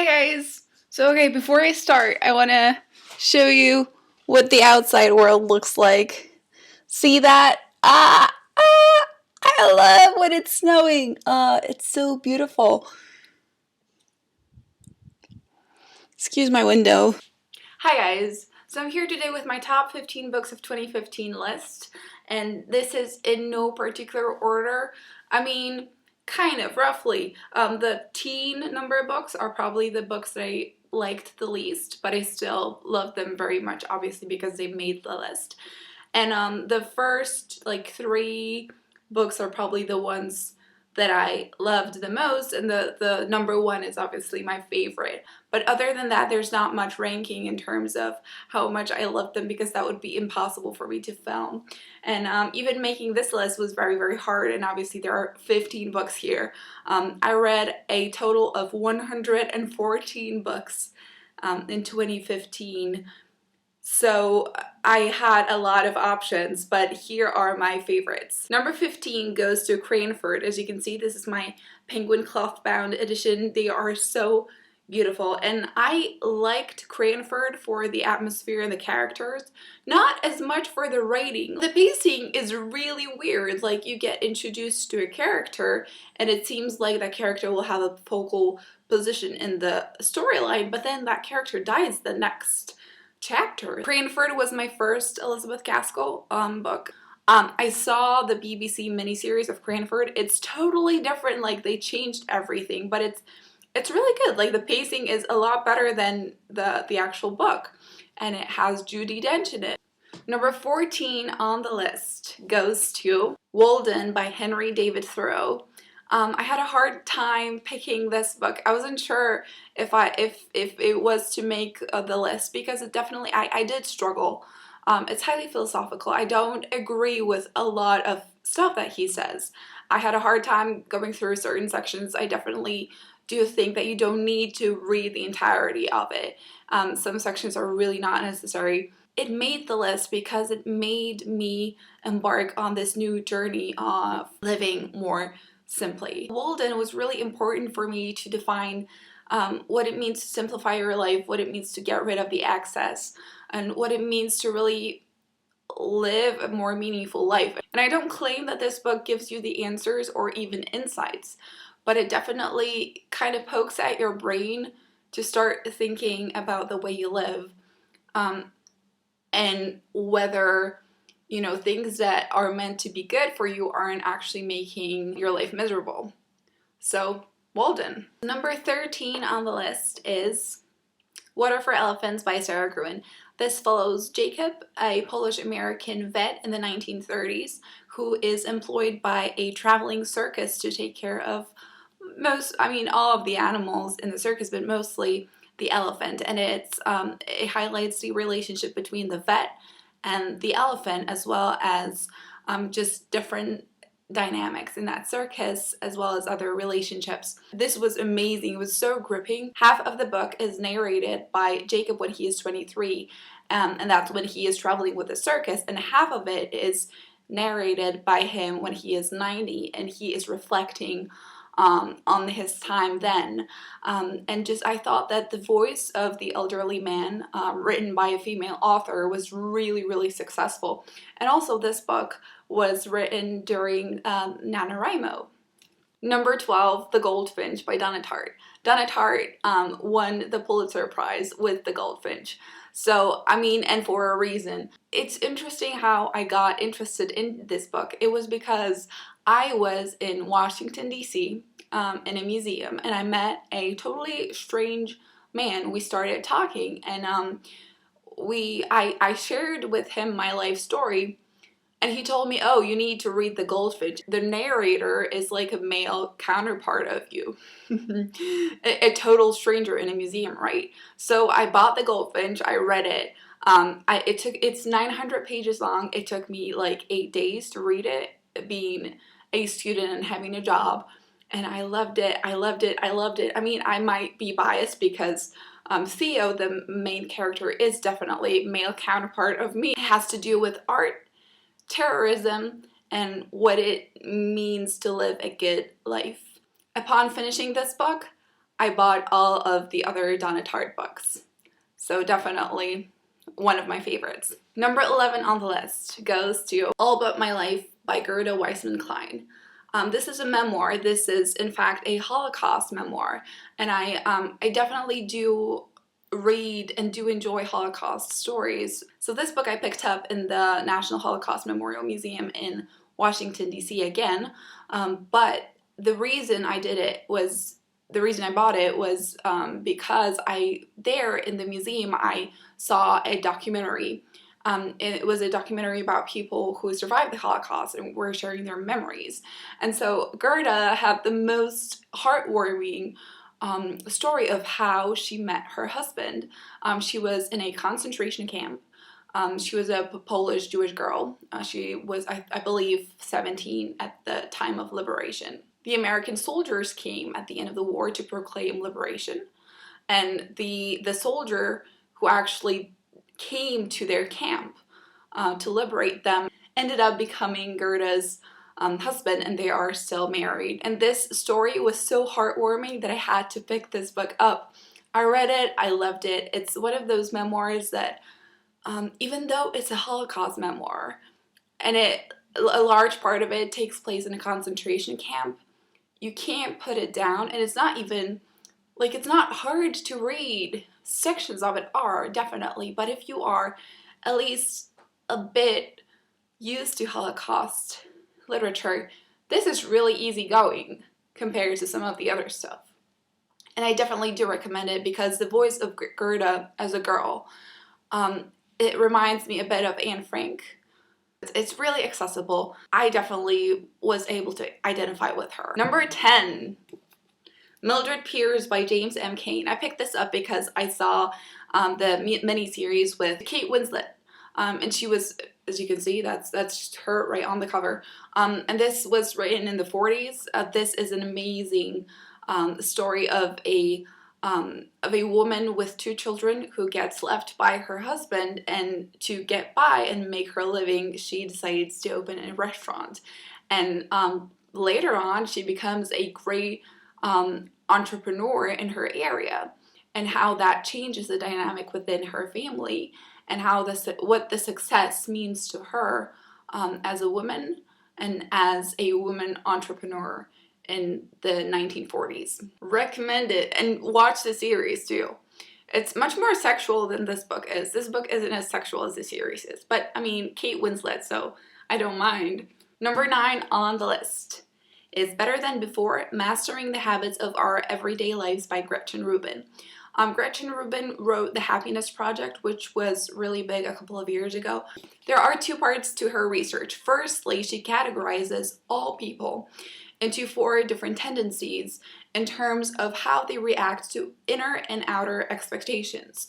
Hi guys! So okay, before I start, I want to show you what the outside world looks like. See that? I love when it's snowing. It's so beautiful. Excuse my window. Hi guys! So I'm here today with my top 15 books of 2015 list, and this is in no particular order. I mean, kind of, roughly. The teen number books are probably the books that I liked the least, but I still love them very much, obviously, because they made the list. And the first, like, 3 books are probably the ones that I loved the most, and the number 1 is obviously my favorite. But other than that, there's not much ranking in terms of how much I love them, because that would be impossible for me to film. And even making this list was very, very hard, and obviously there are 15 books here. I read a total of 114 books in 2015. So I had a lot of options, but here are my favorites. Number 15 goes to Cranford. As you can see, this is my penguin cloth bound edition. They are so beautiful, and I liked Cranford for the atmosphere and the characters, not as much for the writing. The pacing is really weird. Like, you get introduced to a character and it seems like that character will have a focal position in the storyline, but then that character dies the next chapter. Cranford was my first Elizabeth Gaskell book. I saw the BBC miniseries of Cranford. It's totally different. Like, they changed everything, but it's really good. Like, the pacing is a lot better than the actual book, and it has Judi Dench in it. Number 14 on the list goes to Walden by Henry David Thoreau. I had a hard time picking this book. I wasn't sure if it was to make the list, because it definitely, I did struggle. It's highly philosophical. I don't agree with a lot of stuff that he says. I had a hard time going through certain sections. I definitely do think that you don't need to read the entirety of it. Some sections are really not necessary. It made the list because it made me embark on this new journey of living more simply. Walden was really important for me to define what it means to simplify your life, what it means to get rid of the excess, and what it means to really live a more meaningful life. And I don't claim that this book gives you the answers or even insights, but it definitely kind of pokes at your brain to start thinking about the way you live, and whether, you know, things that are meant to be good for you aren't actually making your life miserable. So, Walden. Number 13 on the list is Water for Elephants by Sara Gruen. This follows Jacob, a Polish-American vet in the 1930s who is employed by a traveling circus to take care of all of the animals in the circus, but mostly the elephant. And it highlights the relationship between the vet and the elephant, as well as just different dynamics in that circus, as well as other relationships. This was amazing. It was so gripping. Half of the book is narrated by Jacob when he is 23, and that's when he is traveling with the circus, and half of it is narrated by him when he is 90, and he is reflecting on his time then. And just, I thought that the voice of the elderly man, written by a female author, was really, really successful. And also, this book was written during NaNoWriMo. Number 12, The Goldfinch by Donna Tartt. Donna Tartt won the Pulitzer Prize with The Goldfinch. So, I mean, and for a reason. It's interesting how I got interested in this book. It was because I was in Washington, D.C., in a museum, and I met a totally strange man. We started talking, and I shared with him my life story, and he told me, oh, you need to read The Goldfinch. The narrator is like a male counterpart of you. a total stranger in a museum, right? So I bought The Goldfinch, I read it. It's 900 pages long. It took me like 8 days to read it, being a student and having a job. And I loved it. I loved it. I loved it. I mean, I might be biased because Theo, the main character, is definitely a male counterpart of me. It has to do with art, terrorism, and what it means to live a good life. Upon finishing this book, I bought all of the other Donna Tartt books. So definitely one of my favorites. Number 11 on the list goes to All But My Life by Gerda Weissmann Klein. This is a memoir. This is, in fact, a Holocaust memoir. And I definitely do read and do enjoy Holocaust stories. So this book I picked up in the National Holocaust Memorial Museum in Washington, D.C. again. But the reason I bought it was because there in the museum I saw a documentary. It was a documentary about people who survived the Holocaust and were sharing their memories. And so Gerda had the most heartwarming story of how she met her husband. She was in a concentration camp. She was a Polish Jewish girl. She was, I believe, 17 at the time of liberation. The American soldiers came at the end of the war to proclaim liberation. And the soldier who actually came to their camp to liberate them ended up becoming Gerda's husband, and they are still married. And this story was so heartwarming that I had to pick this book up. I read it, I loved it. It's one of those memoirs that, even though it's a Holocaust memoir, and a large part of it takes place in a concentration camp, you can't put it down, and it's not even, like, it's not hard to read. Sections of it are, definitely, but if you are at least a bit used to Holocaust literature, this is really easygoing compared to some of the other stuff. And I definitely do recommend it because the voice of Gerda as a girl, it reminds me a bit of Anne Frank. It's really accessible. I definitely was able to identify with her. Number 10, Mildred Pierce by James M. Cain. I picked this up because I saw the miniseries with Kate Winslet. And she was, as you can see, that's just her right on the cover. And this was written in the 40s. This is an amazing story of a woman with 2 children who gets left by her husband, and to get by and make her living, she decides to open a restaurant. And later on, she becomes a great entrepreneur in her area, and how that changes the dynamic within her family, and how what the success means to her as a woman and as a woman entrepreneur in the 1940s. Recommend it, and watch the series too. It's much more sexual than this book is. This book isn't as sexual as the series is, but I mean, Kate Winslet, so I don't mind. Number 9 on the list is Better Than Before, Mastering the Habits of Our Everyday Lives by Gretchen Rubin. Gretchen Rubin wrote The Happiness Project, which was really big a couple of years ago. There are 2 parts to her research. Firstly, she categorizes all people into 4 different tendencies in terms of how they react to inner and outer expectations.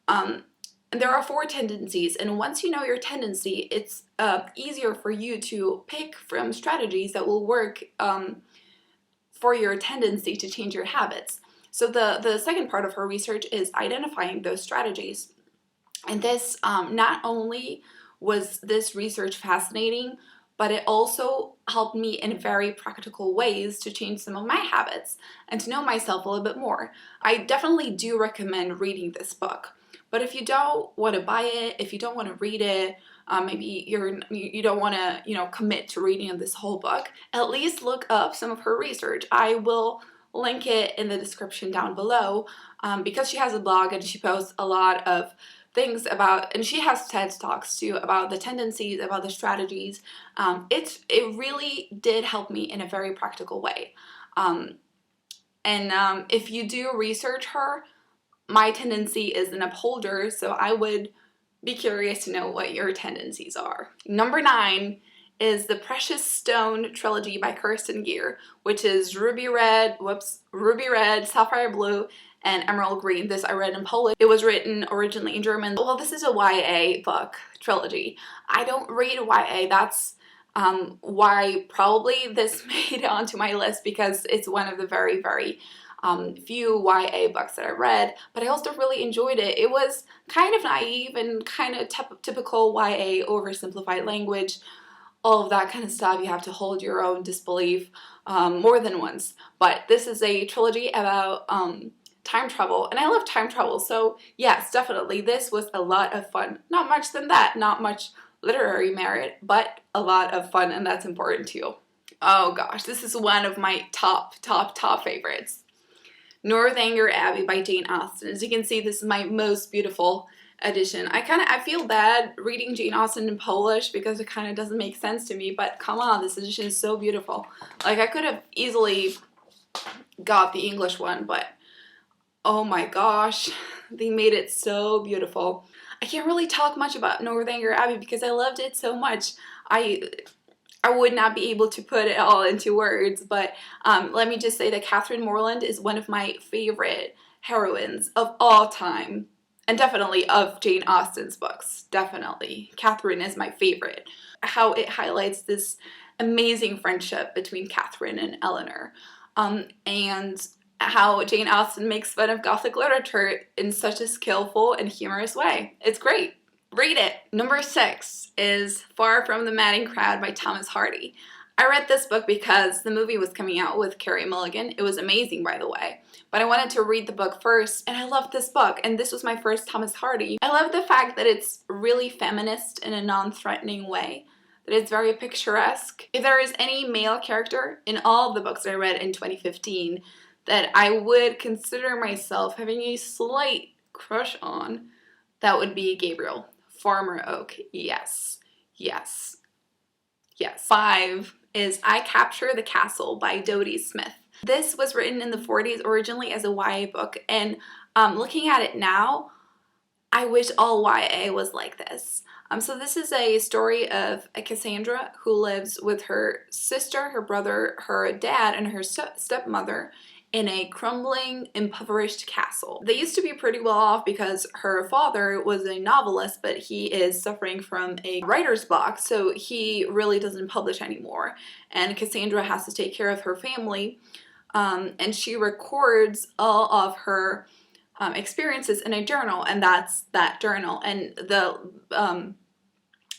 And there are 4 tendencies, and once you know your tendency, it's easier for you to pick from strategies that will work for your tendency to change your habits. So the second part of her research is identifying those strategies. And this, not only was this research fascinating, but it also helped me in very practical ways to change some of my habits and to know myself a little bit more. I definitely do recommend reading this book. But if you don't want to buy it, if you don't want to read it, maybe you don't want to, commit to reading this whole book, at least look up some of her research. I will link it in the description down below because she has a blog and she posts a lot of things about, and she has TED Talks too about the tendencies, about the strategies. It really did help me in a very practical way. If you do research her, my tendency is an upholder, so I would be curious to know what your tendencies are. Number 9 is The Precious Stone Trilogy by Kerstin Gier, which is Ruby Red, Sapphire Blue, and Emerald Green. This I read in Polish. It was written originally in German. Well, this is a YA book trilogy. I don't read YA. That's why probably this made it onto my list, because it's one of the very, very few YA books that I read, but I also really enjoyed it. It was kind of naive and kind of typical YA oversimplified language, all of that kind of stuff. You have to hold your own disbelief more than once. But this is a trilogy about time travel, and I love time travel, so yes, definitely this was a lot of fun. Not much than that, not much literary merit, but a lot of fun, and that's important too. Oh gosh, this is one of my top favorites. Northanger Abbey by Jane Austen. As you can see, this is my most beautiful edition. I feel bad reading Jane Austen in Polish because it kind of doesn't make sense to me, but come on, this edition is so beautiful. Like, I could have easily got the English one, but oh my gosh, they made it so beautiful. I can't really talk much about Northanger Abbey because I loved it so much. I would not be able to put it all into words, but let me just say that Catherine Morland is one of my favorite heroines of all time, and definitely of Jane Austen's books. Definitely. Catherine is my favorite. How it highlights this amazing friendship between Catherine and Eleanor, and how Jane Austen makes fun of Gothic literature in such a skillful and humorous way. It's great. Read it. Number 6 is Far From the Madding Crowd by Thomas Hardy. I read this book because the movie was coming out with Carey Mulligan. It was amazing, by the way. But I wanted to read the book first, and I loved this book, and this was my first Thomas Hardy. I love the fact that it's really feminist in a non-threatening way, that it's very picturesque. If there is any male character in all of the books I read in 2015 that I would consider myself having a slight crush on, that would be Gabriel. Farmer Oak. Yes. Yes. Yes. 5 is I Capture the Castle by Dodie Smith. This was written in the 40s originally as a YA book, and looking at it now, I wish all YA was like this. So this is a story of a Cassandra who lives with her sister, her brother, her dad, and her stepmother in a crumbling, impoverished castle. They used to be pretty well off because her father was a novelist, but he is suffering from a writer's block, so he really doesn't publish anymore. And Cassandra has to take care of her family, and she records all of her experiences in a journal, and that's that journal. And the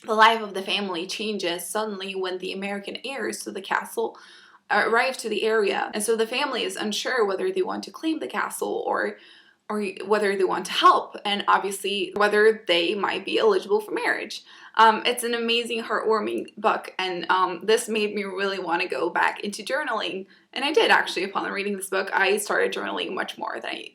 life of the family changes suddenly when the American heirs to the castle arrive to the area, and so the family is unsure whether they want to claim the castle or whether they want to help, and obviously whether they might be eligible for marriage. It's an amazing, heartwarming book, and this made me really want to go back into journaling, and I did actually. Upon reading this book, I started journaling much more than I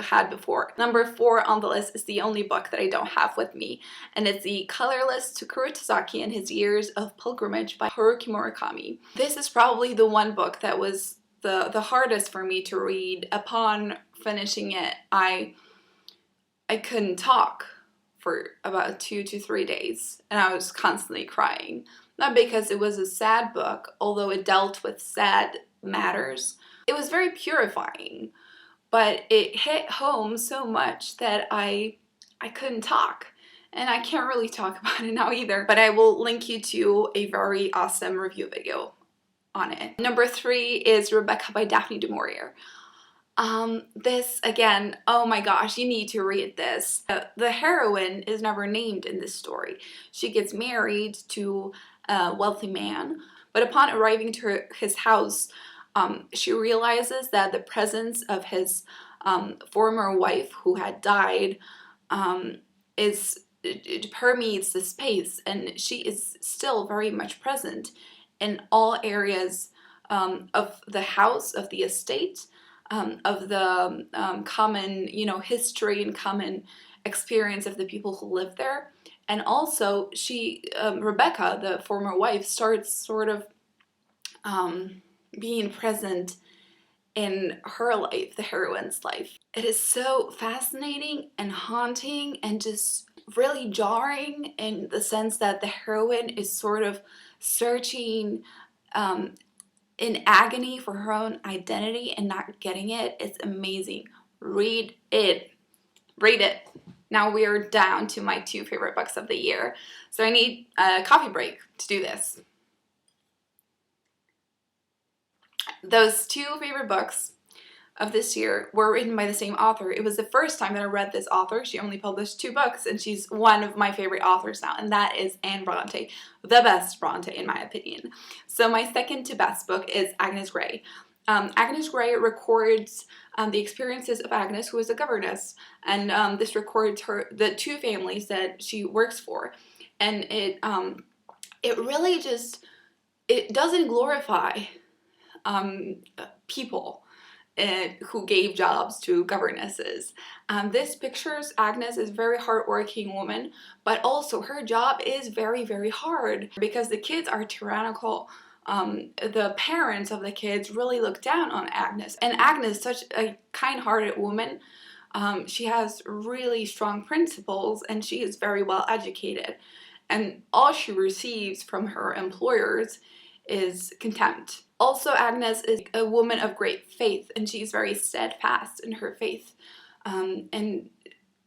had before. Number 4 on the list is the only book that I don't have with me, and it's the Colorless Tsukuru Tazaki and His Years of Pilgrimage by Haruki Murakami. This is probably the one book that was the hardest for me to read. Upon finishing it, I couldn't talk for about 2 to 3 days, and I was constantly crying. Not because it was a sad book, although it dealt with sad matters. It was very purifying. But it hit home so much that I couldn't talk. And I can't really talk about it now either. But I will link you to a very awesome review video on it. Number 3 is Rebecca by Daphne du Maurier. This, again, oh my gosh, you need to read this. The heroine is never named in this story. She gets married to a wealthy man, but upon arriving to his house, she realizes that the presence of his former wife who had died it permeates the space, and she is still very much present in all areas of the house, of the estate, of the common, history and common experience of the people who live there. And also, Rebecca, the former wife, starts sort of being present in her life, the heroine's life. It is so fascinating and haunting and just really jarring in the sense that the heroine is sort of searching in agony for her own identity and not getting it. It's amazing. Read it. Read it. Now we are down to my 2 favorite books of the year. So I need a coffee break to do this. Those 2 favorite books of this year were written by the same author. It was the first time that I read this author. She only published 2 books, and she's one of my favorite authors now, and that is Anne Bronte, the best Bronte in my opinion. So my second to best book is Agnes Grey. Agnes Grey records the experiences of Agnes, who is a governess, and this records the 2 families that she works for, and it really just, it doesn't glorify people who gave jobs to governesses. This pictures Agnes as a very hardworking woman, but also her job is very, very hard because the kids are tyrannical. The parents of the kids really look down on Agnes, and Agnes, such a kind-hearted woman, she has really strong principles, and she is very well educated, and all she receives from her employers is contempt. Also, Agnes is a woman of great faith, and she's very steadfast in her faith, and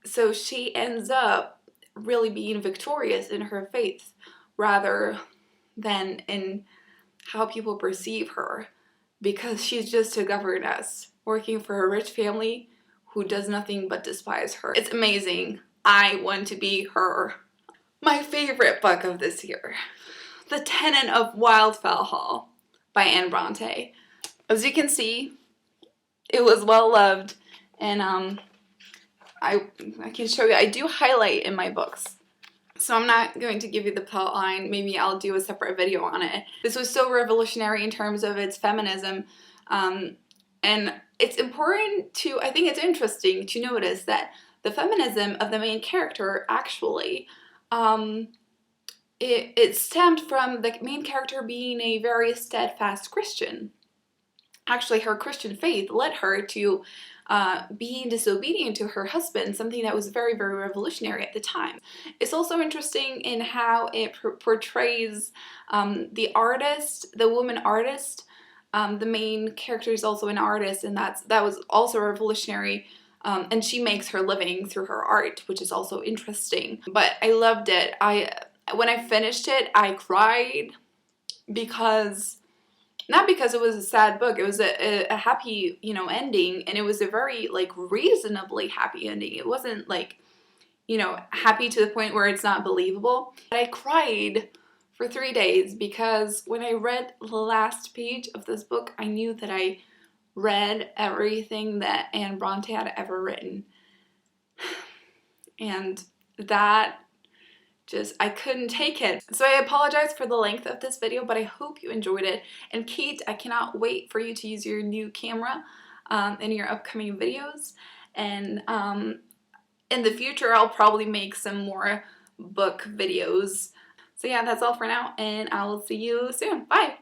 so she ends up really being victorious in her faith rather than in how people perceive her, because she's just a governess working for a rich family who does nothing but despise her. It's amazing. I want to be her. My favorite book of this year, The Tenant of Wildfell Hall by Anne Bronte. As you can see, it was well loved, and I can show you, I do highlight in my books. So I'm not going to give you the plot line, maybe I'll do a separate video on it. This was so revolutionary in terms of its feminism, and it's important to, I think it's interesting to notice that the feminism of the main character actually, it stemmed from the main character being a very steadfast Christian. Actually, her Christian faith led her to being disobedient to her husband, something that was very, very revolutionary at the time. It's also interesting in how it portrays the artist, the woman artist. The main character is also an artist, and that was also revolutionary. And she makes her living through her art, which is also interesting. But I loved it. When I finished it, I cried because, not because it was a sad book, it was a happy, ending, and it was a very, reasonably happy ending. It wasn't, happy to the point where it's not believable. But I cried for 3 days because when I read the last page of this book, I knew that I read everything that Anne Bronte had ever written. And that I couldn't take it. So I apologize for the length of this video, but I hope you enjoyed it. And Kate, I cannot wait for you to use your new camera in your upcoming videos. And in the future, I'll probably make some more book videos. So yeah, that's all for now, and I will see you soon. Bye!